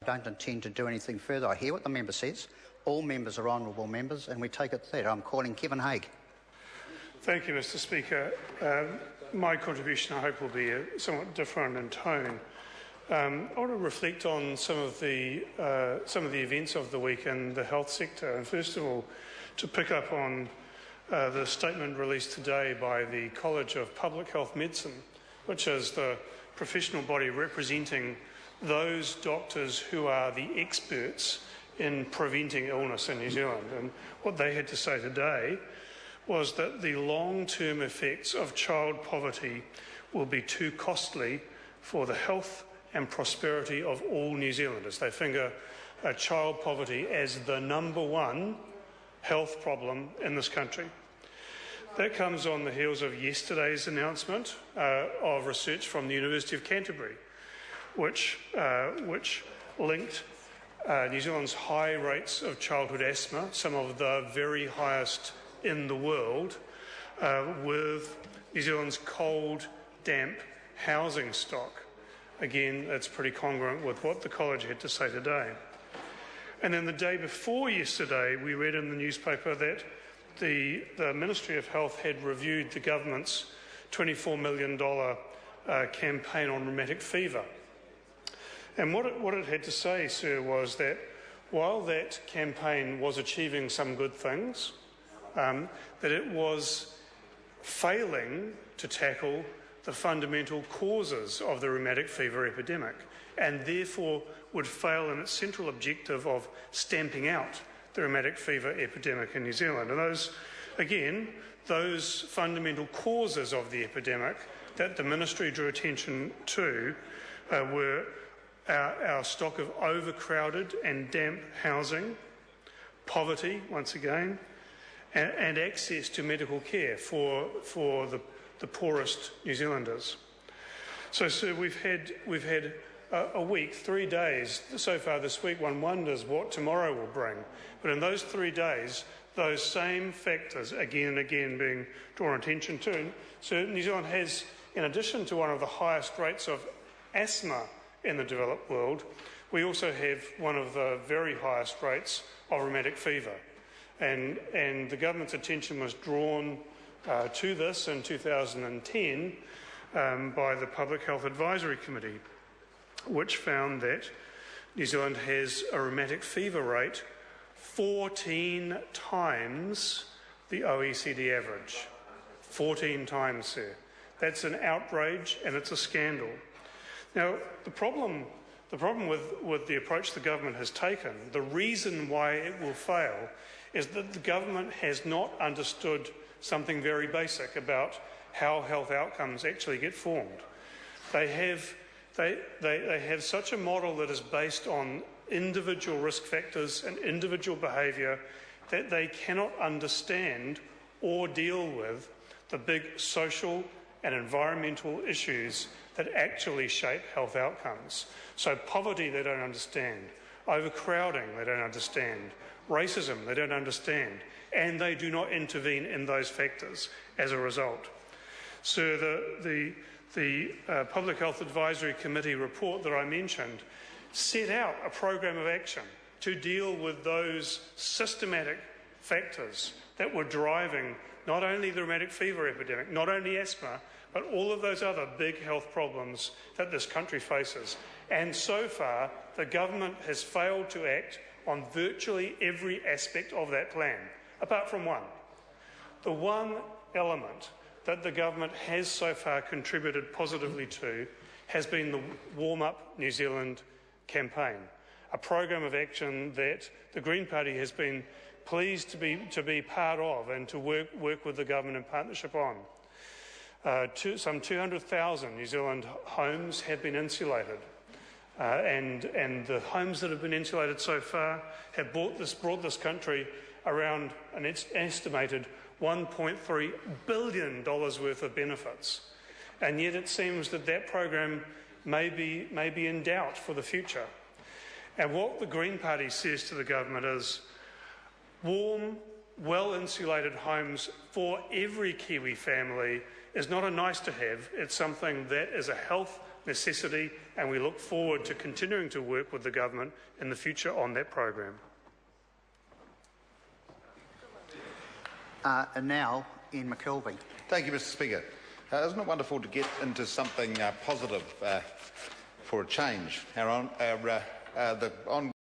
I don't intend to do anything further. I hear what the member says. All members are honourable members, and we take it that. I'm calling Kevin Haigh. Thank you, Mr. Speaker. My contribution, I hope, will be somewhat different in tone. I want to reflect on some of the events of the week in the health sector, and first of all, to pick up on the statement released today by the College of Public Health Medicine, which is the professional body representing those doctors who are the experts in preventing illness in New Zealand. And what they had to say today was that the long-term effects of child poverty will be too costly for the health and prosperity of all New Zealanders. They finger child poverty as the #1 health problem in this country. That comes on the heels of yesterday's announcement of research from the University of Canterbury, which linked New Zealand's high rates of childhood asthma, some of the very highest in the world, with New Zealand's cold, damp housing stock. Again, that's pretty congruent with what the college had to say today. And then the day before yesterday, we read in the newspaper that the Ministry of Health had reviewed the government's $24 million campaign on rheumatic fever. And what it had to say, sir, was that while that campaign was achieving some good things, that it was failing to tackle the fundamental causes of the rheumatic fever epidemic, and therefore would fail in its central objective of stamping out the rheumatic fever epidemic in New Zealand. And those fundamental causes of the epidemic that the Ministry drew attention to were our stock of overcrowded and damp housing, poverty, once again, and access to medical care for the poorest New Zealanders. So, sir, we've had a week, 3 days so far this week. One wonders what tomorrow will bring. But in those 3 days, those same factors again and again being drawn attention to. So New Zealand has, in addition to one of the highest rates of asthma in the developed world, we also have one of the very highest rates of rheumatic fever. And the government's attention was drawn to this in 2010 by the Public Health Advisory Committee, which found that New Zealand has a rheumatic fever rate 14 times the OECD average. 14 times, sir. That's an outrage and it's a scandal. Now, the problem with the approach the government has taken, the reason why it will fail, is that the government has not understood something very basic about how health outcomes actually get formed. They have such a model that is based on individual risk factors and individual behaviour that they cannot understand or deal with the big social and environmental issues that actually shape health outcomes. So poverty they don't understand, overcrowding they don't understand, racism they don't understand, and they do not intervene in those factors as a result. So the Public Health Advisory Committee report that I mentioned set out a program of action to deal with those systematic factors that were driving not only the rheumatic fever epidemic, not only asthma, but all of those other big health problems that this country faces. And so far, the government has failed to act on virtually every aspect of that plan, apart from one. The one element that the government has so far contributed positively to has been the Warm Up New Zealand campaign, a program of action that the Green Party has been pleased to be part of and to work with the government in partnership on. Some 200,000 New Zealand homes have been insulated, and the homes that have been insulated so far have brought this country around an estimated $1.3 billion worth of benefits. And yet it seems that program may be in doubt for the future. And what the Green Party says to the government is warm, well-insulated homes for every Kiwi family is not a nice to have, it's something that is a health necessity, and we look forward to continuing to work with the government in the future on that program. And now, Ian McKelvey. Thank you, Mr Speaker. Isn't it wonderful to get into something positive for a change? The